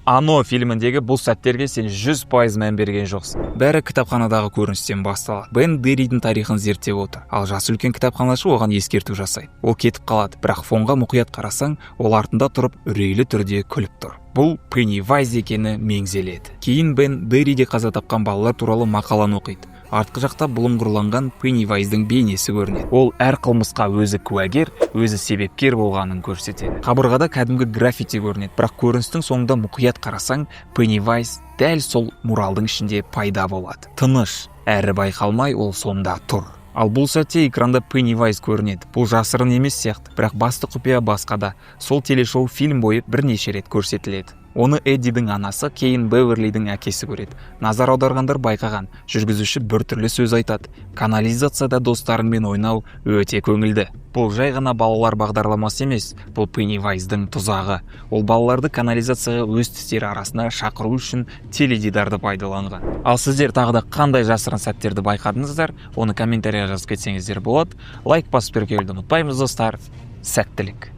Ано фильміндегі бұл сәттерге сен 100% мән берген жоқсың. Бәрі кітапханадағы көріністен басталады. Бен Дерридің тарихын зерттеп отыр. Ал жасы үлкен кітапханашы оған ескерту жасайды. Ол кетіп қалады, бірақ фонға мұқият қарасаң, ол артында тұрып үрейлі түрде күліп тұр. Бұл Пеннивайз екені меңзеледі. Кейін Бен Дерриде қаза тапқан балалар туралы мақаланы оқиды. Артқы жақта бұлыңғырланған Пеннивайздың бейнесі көрінеді. Ол әр қылмысқа өзі куәгер, өзі себепкер болғанын көрсетеді. Қабырғада кәдімгі граффити көрінеді, бірақ көріністің соңында мұқият қарасаң, Пеннивайз дәл сол муралдың ішінде пайда болады. Тыныш, әрі байқалмай ол сонда тұр. Ал бұл сәтте экранда Пеннивайз көрінеді. Бұл жасырын емес сияқты, бірақ басты құпия басқада. Сол телешоу фильм бойы бірнеше рет көрсетіледі. Оны Эддидің анасы, кейін Беверлидің әкесі көреді. Назар аударғандар байқаған, жүргізуші біртүрлі сөз айтады. Канализацияда достарыңмен ойнау өте көңілді. Бұл жай ғана балалар бағдарламасы емес, бұл Пеннивайздың тұзағы. Ол балаларды канализацияға өз тістері арасына шақыру үшін теледидарды пайдаланған. Ал сіздер тағы да қандай жасырын сәттерді байқадыңыздар, оны комментария жазып кетсеңіздер болады. Лайк басып беруді ұмытпаймыз достар. Сәттілік.